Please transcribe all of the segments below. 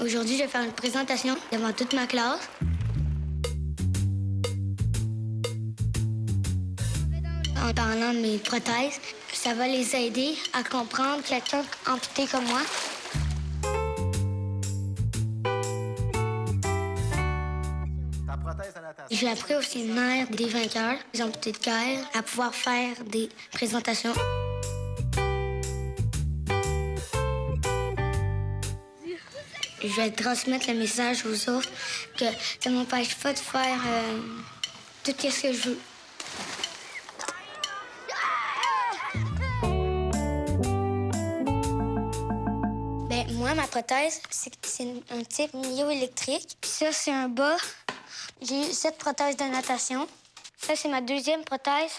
Aujourd'hui, je vais faire une présentation devant toute ma classe. En parlant de mes prothèses, ça va les aider à comprendre quelqu'un amputé comme moi. J'ai appris au séminaire des vainqueurs, des amputés de cœur, à pouvoir faire des présentations. Je vais transmettre le message aux autres que ça ne m'empêche pas de faire tout ce que je veux. Moi, ma prothèse, c'est un type myoélectrique. Puis ça, c'est un bas. J'ai eu 7 prothèses de natation. Ça, c'est ma deuxième prothèse.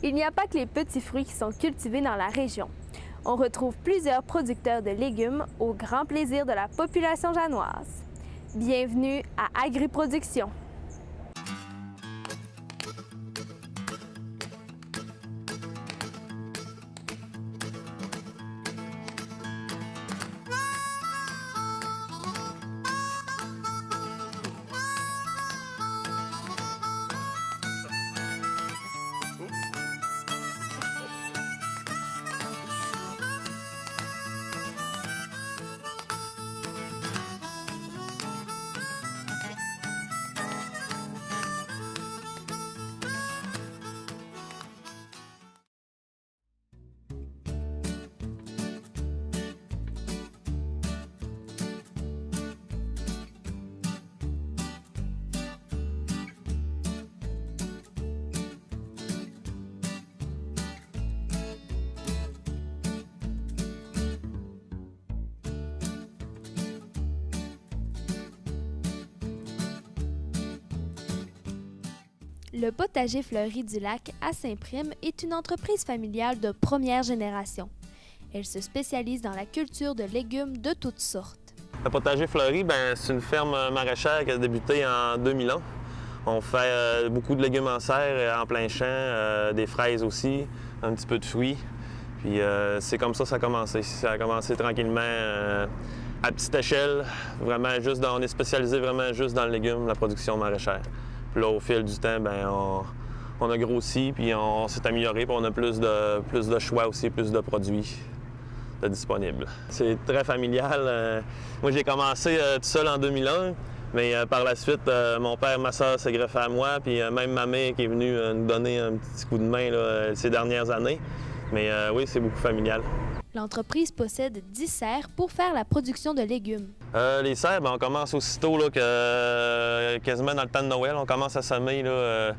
Il n'y a pas que les petits fruits qui sont cultivés dans la région. On retrouve plusieurs producteurs de légumes au grand plaisir de la population janoise. Bienvenue à Agriproduction. Le potager fleuri du lac à Saint-Prime est une entreprise familiale de première génération. Elle se spécialise dans la culture de légumes de toutes sortes. Le potager fleuri, c'est une ferme maraîchère qui a débuté en 2001. On fait beaucoup de légumes en serre, en plein champ, des fraises aussi, un petit peu de fruits. Puis c'est comme ça que ça a commencé. Ça a commencé tranquillement à petite échelle. Vraiment on est spécialisé vraiment juste dans le légume, la production maraîchère. Puis là, au fil du temps, on a grossi, puis on s'est amélioré, puis on a plus de choix aussi, plus de produits disponibles. C'est très familial. Moi, j'ai commencé tout seul en 2001, mais par la suite, mon père, ma soeur s'est greffé à moi, puis même ma mère qui est venue nous donner un petit coup de main là, ces dernières années. Mais oui, c'est beaucoup familial. L'entreprise possède 10 serres pour faire la production de légumes. Les serres, on commence aussitôt là, que quasiment dans le temps de Noël. On commence à semer là,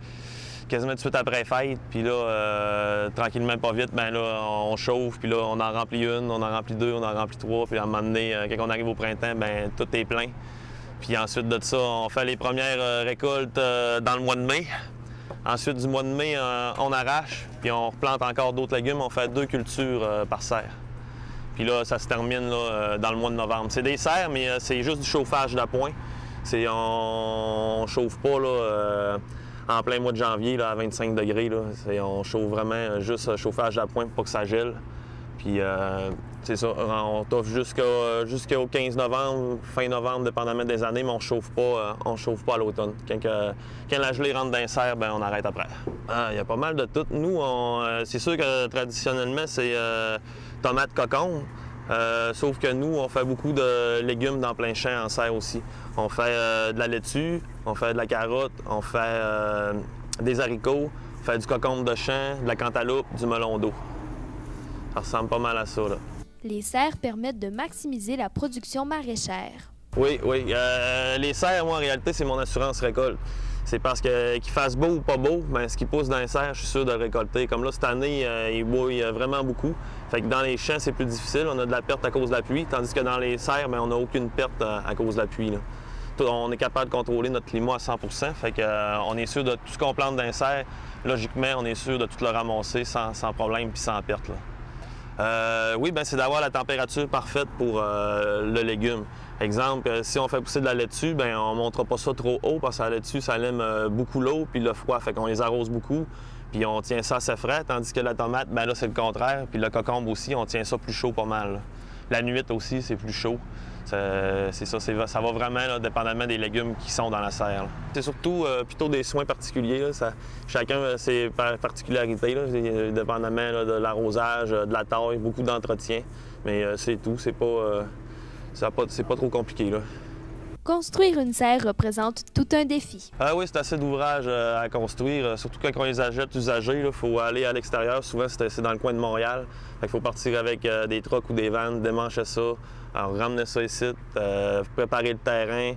quasiment tout de suite après fête. Puis là, tranquillement, pas vite, là, on chauffe. Puis là, on en remplit une, on en remplit deux, on en remplit trois. Puis à un moment donné, quand on arrive au printemps, tout est plein. Puis ensuite de ça, on fait les premières récoltes dans le mois de mai. Ensuite, du mois de mai, on arrache, puis on replante encore d'autres légumes. On fait 2 cultures par serre. Puis là, ça se termine là, dans le mois de novembre. C'est des serres, mais c'est juste du chauffage d'appoint. On ne chauffe pas là, en plein mois de janvier là, à 25 degrés. Là. On chauffe vraiment juste chauffage d'appoint pour pas que ça gèle. Puis c'est ça, on t'offre jusqu'au 15 novembre, fin novembre, dépendamment des années, mais on chauffe pas à l'automne. Quand la gelée rentre dans les serres, on arrête après. Il y a pas mal de tout. Nous, c'est sûr que traditionnellement, c'est tomates cocon. Sauf que nous, on fait beaucoup de légumes dans plein champ en serre aussi. On fait de la laitue, on fait de la carotte, on fait des haricots, on fait du cocombe de champ, de la cantaloupe, du melon d'eau. Ça ressemble pas mal à ça, là. Les serres permettent de maximiser la production maraîchère. Oui. Les serres, moi, en réalité, c'est mon assurance récolte. C'est parce qu'il fasse beau ou pas beau, ce qui pousse dans les serres, je suis sûr de le récolter. Comme là, cette année, il bouille vraiment beaucoup. Fait que dans les champs, c'est plus difficile. On a de la perte à cause de la pluie, tandis que dans les serres, on n'a aucune perte à cause de la pluie, là. on est capable de contrôler notre climat à 100 %. Fait qu'on est sûr de tout ce qu'on plante dans les serres, logiquement, on est sûr de tout le ramasser sans problème puis sans perte, là. Oui, c'est d'avoir la température parfaite pour le légume. Exemple, si on fait pousser de la laitue, on ne montera pas ça trop haut parce que la laitue, ça aime beaucoup l'eau puis le froid. Fait qu'on les arrose beaucoup, puis on tient ça assez frais, tandis que la tomate, là, c'est le contraire. Puis le cocombe aussi, on tient ça plus chaud pas mal, là. La nuit aussi, c'est plus chaud. C'est ça, ça va vraiment là, dépendamment des légumes qui sont dans la serre, là. C'est surtout plutôt des soins particuliers, là. Chacun a ses particularités, là, dépendamment là, de l'arrosage, de la taille, beaucoup d'entretien. Mais c'est tout, c'est pas trop compliqué, là. Construire une serre représente tout un défi. Oui, c'est assez d'ouvrages à construire, surtout quand on les achète usagés. Il faut aller à l'extérieur. Souvent, c'est dans le coin de Montréal. Il faut partir avec des trucks ou des vannes, démancher ça, alors ramener ça ici, préparer le terrain,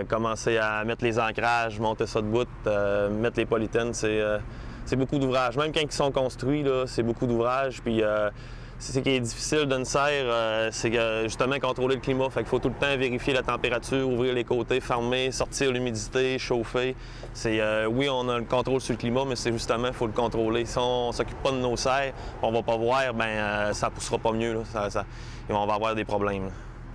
commencer à mettre les ancrages, monter ça de bout, mettre les polythènes. C'est beaucoup d'ouvrages. Même quand ils sont construits, là, c'est beaucoup d'ouvrages. Puis, ce qui est difficile d'une serre, c'est justement contrôler le climat. Fait qu'il faut tout le temps vérifier la température, ouvrir les côtés, fermer, sortir l'humidité, chauffer. Oui, on a le contrôle sur le climat, mais c'est justement, il faut le contrôler. Si on ne s'occupe pas de nos serres, on va pas voir, ça ne poussera pas mieux, là. On va avoir des problèmes, là.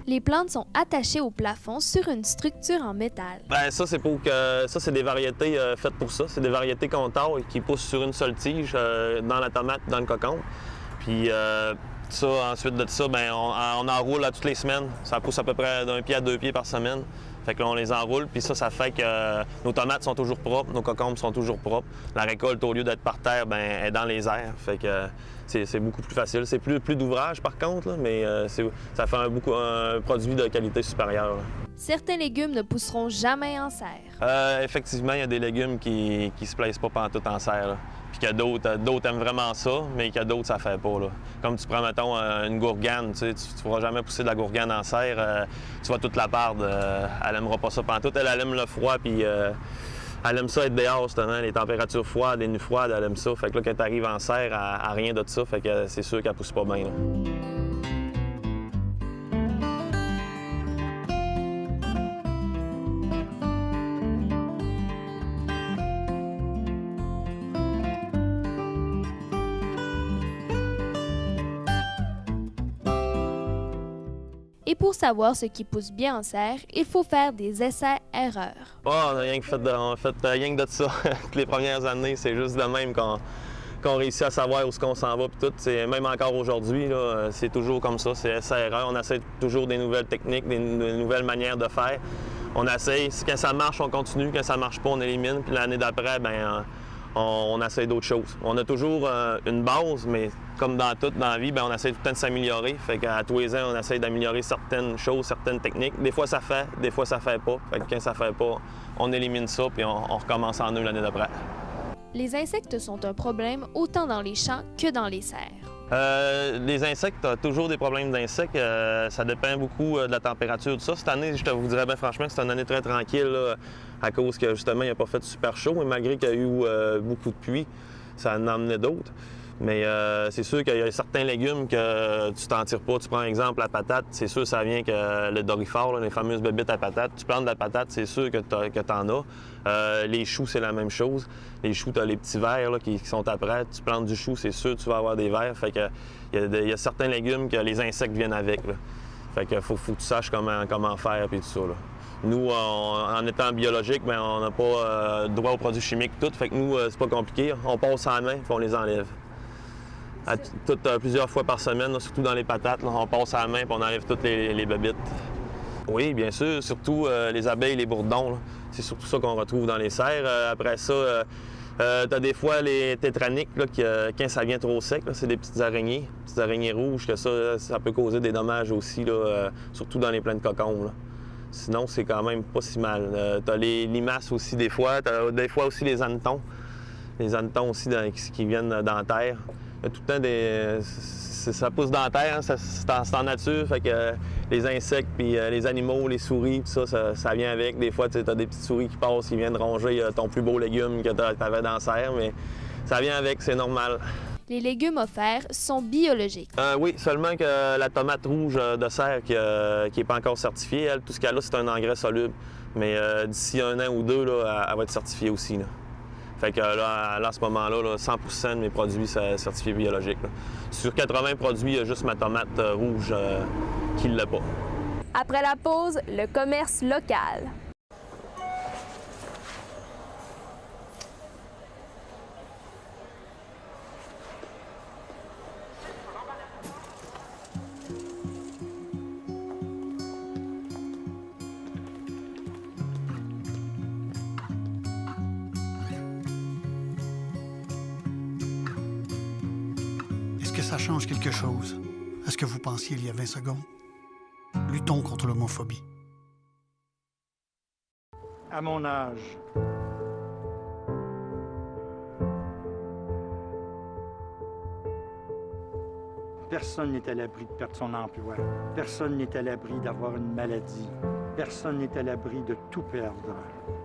Les plantes sont attachées au plafond sur une structure en métal. Ça, c'est des variétés faites pour ça. C'est des variétés qu'on taille qui poussent sur une seule tige dans la tomate, dans le cocon. Puis ça, ensuite de ça, on enroule toutes les semaines. Ça pousse à peu près d'1 pied à 2 pieds par semaine. Fait que là, on les enroule, puis ça fait que nos tomates sont toujours propres, nos cocombes sont toujours propres. La récolte, au lieu d'être par terre, est dans les airs. Fait que c'est beaucoup plus facile. C'est plus d'ouvrage, par contre, là, mais ça fait un produit de qualité supérieure, là. Certains légumes ne pousseront jamais en serre. Effectivement, il y a des légumes qui se plaisent pas pantoute en serre, là. Puis qu'il y a d'autres aiment vraiment ça, mais qu'il y a d'autres, ça fait pas, là. Comme tu prends, mettons, une gourgane, tu ne feras jamais pousser de la gourgane en serre, tu vas toute la perdre. Elle aimera pas ça pantoute. Elle aime le froid, puis elle aime ça être dehors, justement. Les températures froides, les nuits froides, elle aime ça. Fait que là, quand tu arrives en serre, elle a rien de ça, fait que c'est sûr qu'elle pousse pas bien, là. Et pour savoir ce qui pousse bien en serre, il faut faire des essais-erreurs. On a rien que fait rien que de ça. Toutes les premières années, c'est juste de même qu'on réussit à savoir où est-ce qu'on s'en va. Puis tout, même encore aujourd'hui, c'est toujours comme ça, c'est essai-erreur. On essaie toujours des nouvelles techniques, des nouvelles manières de faire. On essaye. Quand ça marche, on continue. Quand ça marche pas, on élimine. Puis l'année d'après, on essaie d'autres choses. On a toujours une base, mais comme dans tout dans la vie, on essaie tout le temps de s'améliorer. Fait qu'à tous les ans, on essaie d'améliorer certaines choses, certaines techniques. Des fois, ça fait, des fois, ça fait pas. Fait que quand ça fait pas, on élimine ça, puis on recommence en eux l'année d'après. Les insectes sont un problème autant dans les champs que dans les serres. Les insectes, tu as toujours des problèmes d'insectes. Ça dépend beaucoup de la température, tout ça. Cette année, je te vous dirais bien franchement que c'est une année très tranquille, là, à cause que justement, il n'a pas fait super chaud. Et malgré qu'il y a eu beaucoup de pluie, ça en a emmené d'autres. Mais c'est sûr qu'il y a certains légumes que tu t'en tires pas. Tu prends exemple la patate, c'est sûr ça vient que le dorifort, là, les fameuses bébites à patate. Tu plantes de la patate, c'est sûr que tu en as. Les choux, c'est la même chose. Les choux, tu as les petits vers là, qui sont après. Tu plantes du chou, c'est sûr tu vas avoir des vers. Fait que il y a certains légumes que les insectes viennent avec, là. Fait que faut que tu saches comment faire et tout ça, là. Nous, en étant biologique, on n'a pas droit aux produits chimiques tout. Fait que nous, c'est pas compliqué. On passe à la main et on les enlève. Plusieurs fois par semaine, là, surtout dans les patates, là, on passe à la main et on enlève toutes les bébites. Oui, bien sûr, surtout les abeilles, les bourdons, là. C'est surtout ça qu'on retrouve dans les serres. Après ça, tu as des fois les tétraniques, là, quand ça vient trop sec, c'est des petites araignées rouges, que ça peut causer des dommages aussi, là, surtout dans les plaines de cocombes, là. Sinon, c'est quand même pas si mal. Tu as les limaces aussi des fois, tu as des fois aussi les hannetons. Les hannetons aussi qui viennent dans la terre. Il y a tout le temps ça pousse dans la terre, hein, c'est en nature, fait que les insectes, puis les animaux, les souris, tout ça vient avec. Des fois, tu as des petites souris qui passent, qui viennent ronger ton plus beau légume que tu avais dans la serre, mais ça vient avec, c'est normal. Les légumes offerts sont biologiques. Oui, seulement que la tomate rouge de serre qui n'est pas encore certifiée, elle, tout ce qu'elle a, c'est un engrais soluble. Mais d'ici 1 an ou 2, là, elle va être certifiée aussi. Là. Fait que là, à ce moment-là, 100% de mes produits sont certifiés biologiques. Là. Sur 80 produits, il y a juste ma tomate rouge qui ne l'a pas. Après la pause, le commerce local. Est-ce que ça change quelque chose à ce que vous pensiez il y a 20 secondes? Luttons contre l'homophobie. À mon âge, personne n'est à l'abri de perdre son emploi. Personne n'est à l'abri d'avoir une maladie. Personne n'est à l'abri de tout perdre.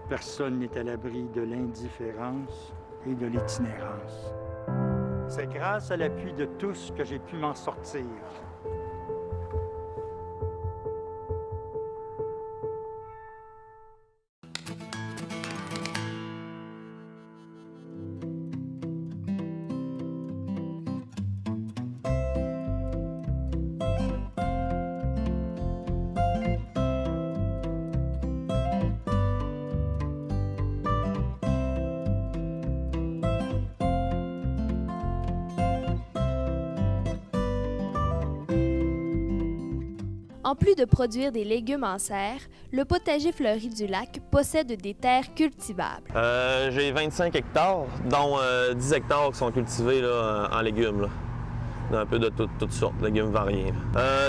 Personne n'est à l'abri de l'indifférence et de l'itinérance. C'est grâce à l'appui de tous que j'ai pu m'en sortir. En plus de produire des légumes en serre, le potager fleuri du lac possède des terres cultivables. J'ai 25 hectares, dont 10 hectares qui sont cultivés là, en légumes. Là. Un peu de toutes sortes, légumes variés.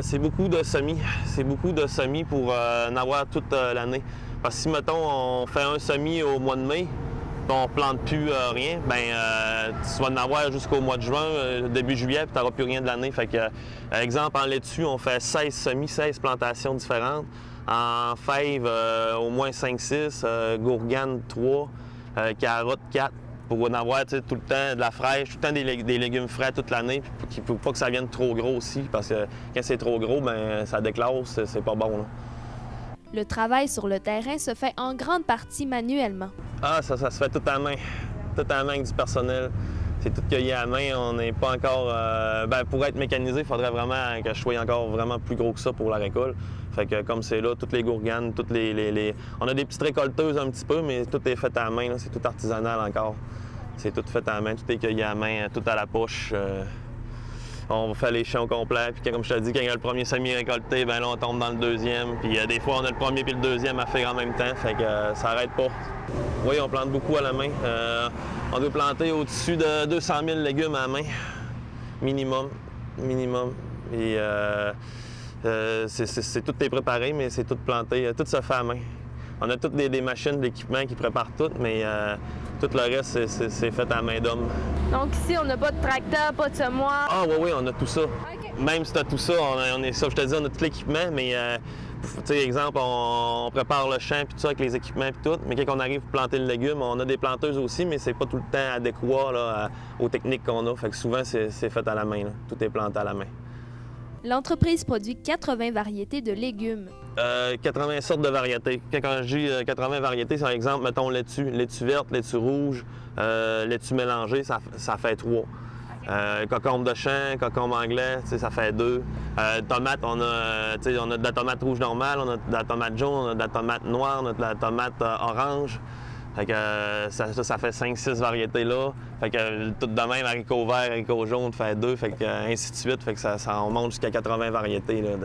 C'est beaucoup de semis. C'est beaucoup de semis pour en avoir toute l'année. Parce que si, mettons, on fait un semis au mois de mai, puis on ne plante plus rien, tu vas en avoir jusqu'au mois de juin, début juillet, puis tu n'auras plus rien de l'année. Fait que, exemple, en laitue, on fait 16 semis, 16 plantations différentes. En fèves, au moins 5-6, gourgane 3, carottes 4, pour en avoir tout le temps de la fraîche, tout le temps des légumes frais toute l'année, puis pour pas que ça vienne trop gros aussi, parce que quand c'est trop gros, ça déclasse, c'est pas bon. Là. Le travail sur le terrain se fait en grande partie manuellement. Ah, ça se fait tout à main. Tout à main avec du personnel. C'est tout cueilli à main. On n'est pas encore... pour être mécanisé, il faudrait vraiment que je sois encore vraiment plus gros que ça pour la récolte. Fait que comme c'est là, toutes les gourganes, toutes les... On a des petites récolteuses un petit peu, mais tout est fait à main. C'est tout artisanal encore. C'est tout fait à main, tout est cueilli à main, tout à la poche. On fait les champs au complet, puis comme je te dis, quand il y a le premier semis récolté, là, on tombe dans le deuxième. Puis des fois, on a le premier puis le deuxième à faire en même temps, fait que ça n'arrête pas. Oui, on plante beaucoup à la main. On doit planter au-dessus de 200 000 légumes à la main, minimum. Et c'est tout est préparé, mais c'est tout planté, tout se fait à main. On a toutes des machines, des équipements qui préparent tout, mais tout le reste, c'est fait à main d'homme. Donc ici, on n'a pas de tracteur, pas de semoir. Ah oui, on a tout ça. Okay. Même si tu as tout ça, on est ça, je te dis, on a tout l'équipement, mais tu sais, exemple, on prépare le champ puis tout ça avec les équipements puis tout, mais quand on arrive pour planter le légume, on a des planteuses aussi, mais c'est pas tout le temps adéquat là, aux techniques qu'on a. Fait que souvent, c'est fait à la main, là. Tout est planté à la main. L'entreprise produit 80 variétés de légumes. 80 sortes de variétés. Quand je dis 80 variétés, c'est par exemple, mettons laitue verte, laitue rouge, laitue mélangée, ça fait 3. Concombre de champ, concombre anglais, ça fait 2. Tomate, on a de la tomate rouge normale, on a de la tomate jaune, on a de la tomate noire, on a de la tomate orange. Fait que ça fait 5-6 variétés là. Fait que tout de même, haricots verts, haricots jaunes fait 2, fait que ainsi de suite. Fait que on monte jusqu'à 80 variétés là,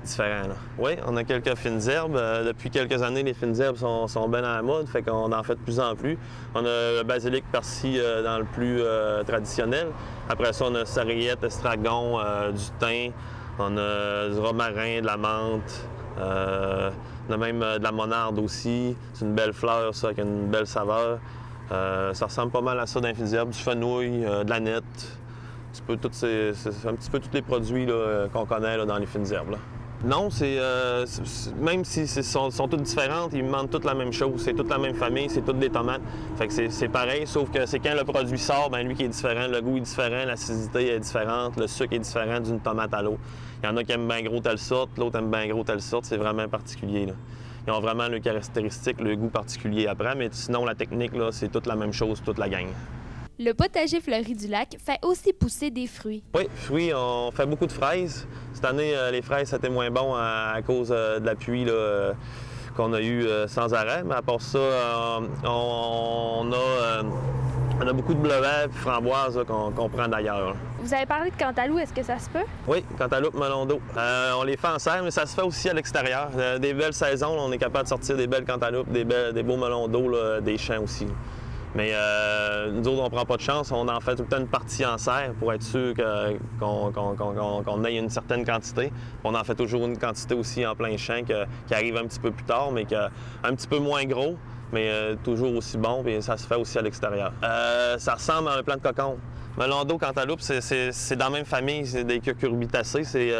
différents. Là. Oui, on a quelques fines herbes. Depuis quelques années, les fines herbes sont bien à la mode, fait qu'on en fait de plus en plus. On a le basilic persil dans le plus traditionnel. Après ça, on a sarriette, estragon, du thym, on a du romarin, de la menthe. On a même de la monarde aussi. C'est une belle fleur, ça, avec une belle saveur. Ça ressemble pas mal à ça dans les fines herbes. Du fenouil, de la nette. C'est un petit peu tous les produits qu'on connaît là, dans les fines herbes. Là. Non, même si sont toutes différentes, ils me demandent toutes la même chose. C'est toute la même famille, c'est toutes des tomates. Fait que c'est pareil, sauf que c'est quand le produit sort, ben lui qui est différent, le goût est différent, l'acidité est différente, le sucre est différent d'une tomate à l'autre. Il y en a qui aiment bien gros telle sorte, l'autre aime bien gros telle sorte, c'est vraiment particulier, là. Ils ont vraiment le caractéristique, le goût particulier après, mais sinon la technique, là, c'est toute la même chose, toute la gang. Le potager fleuri du lac fait aussi pousser des fruits. Oui, fruits, on fait beaucoup de fraises. Cette année, les fraises, c'était moins bon à cause de la pluie là, qu'on a eu sans arrêt. Mais à part ça, on a beaucoup de bleuets et framboises qu'on prend d'ailleurs. Vous avez parlé de cantaloupe, est-ce que ça se peut? Oui, cantaloupe, melon d'eau. On les fait en serre, mais ça se fait aussi à l'extérieur. Des belles saisons, là, on est capable de sortir des belles cantaloupes, des beaux melons d'eau, là, des champs aussi. Mais nous autres, on prend pas de chance. On en fait tout le temps une partie en serre pour être sûr qu'on ait une certaine quantité. On en fait toujours une quantité aussi en plein champ qui arrive un petit peu plus tard, mais un petit peu moins gros, mais toujours aussi bon. Puis ça se fait aussi à l'extérieur. Ça ressemble à un plant de cocon. Melon d'eau, cantaloupe, c'est dans la même famille, c'est des cucurbitacées, c'est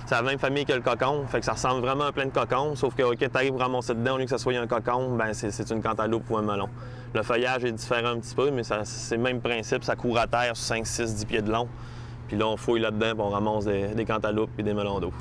la même famille que le cocon, fait que ça ressemble vraiment à un plant de cocon, sauf que quand tu arrives à ramasser dedans, au lieu que ça soit un cocon, ben c'est une cantaloupe ou un melon. Le feuillage est différent un petit peu, mais c'est le même principe, ça court à terre sur 5, 6, 10 pieds de long. Puis là, on fouille là-dedans, puis on ramasse des cantaloupes et des melons d'eau.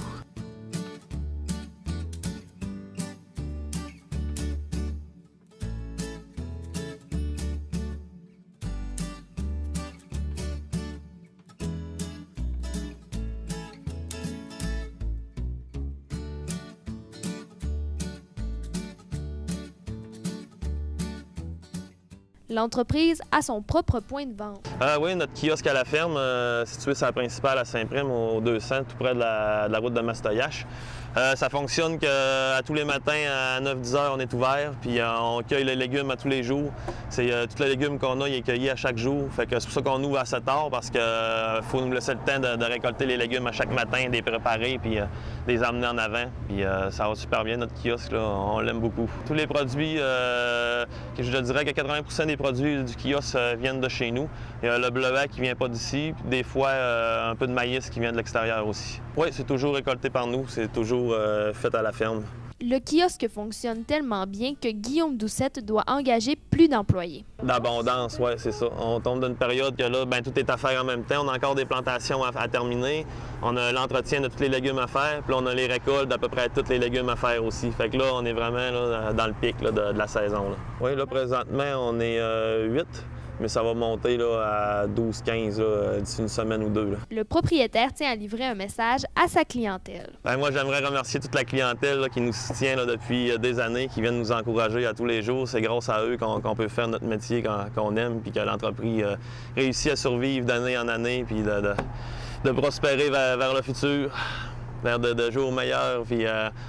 L'entreprise a son propre point de vente. Oui, notre kiosque à la ferme, situé sur la principale à Saint-Prime, au 200, tout près de la route de Mastoyache. Ça fonctionne qu'à tous les matins, à 9-10 heures, on est ouvert, puis on cueille les légumes à tous les jours. Tous les légumes qu'on a, ils sont cueillis à chaque jour. Fait que c'est pour ça qu'on ouvre à 7 heures, parce qu'il faut nous laisser le temps de récolter les légumes à chaque matin, de les préparer, puis de les amener en avant. Puis ça va super bien, notre kiosque, là, on l'aime beaucoup. Tous les produits, je dirais que 80% des produits du kiosque viennent de chez nous. Il y a le bleuet qui vient pas d'ici, puis des fois un peu de maïs qui vient de l'extérieur aussi. Oui, c'est toujours récolté par nous, c'est toujours fait à la ferme. Le kiosque fonctionne tellement bien que Guillaume Doucette doit engager plus d'employés. D'abondance, oui, c'est ça. On tombe d'une période que là, tout est à faire en même temps. On a encore des plantations à terminer. On a l'entretien de tous les légumes à faire. Puis là, on a les récoltes d'à peu près tous les légumes à faire aussi. Fait que là, on est vraiment là, dans le pic là, de la saison. Là. Oui, là, présentement, on est 8. Mais ça va monter là, à 12-15 d'ici une semaine ou deux. Là. Le propriétaire tient à livrer un message à sa clientèle. Bien, moi, j'aimerais remercier toute la clientèle là, qui nous soutient là, depuis des années, qui viennent nous encourager à tous les jours. C'est grâce à eux qu'on peut faire notre métier qu'on aime, puis que l'entreprise réussit à survivre d'année en année, puis de prospérer vers le futur, vers de jours meilleurs. Puis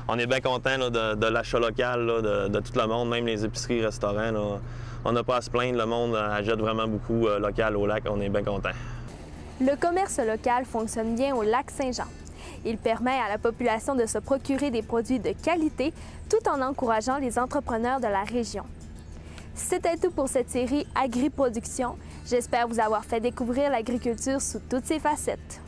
on est bien content de l'achat local là, de tout le monde, même les épiceries, restaurants. Là. On n'a pas à se plaindre, le monde achète vraiment beaucoup local au lac, on est bien content. Le commerce local fonctionne bien au lac Saint-Jean. Il permet à la population de se procurer des produits de qualité tout en encourageant les entrepreneurs de la région. C'était tout pour cette série Agri-Production. J'espère vous avoir fait découvrir l'agriculture sous toutes ses facettes.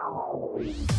Wow.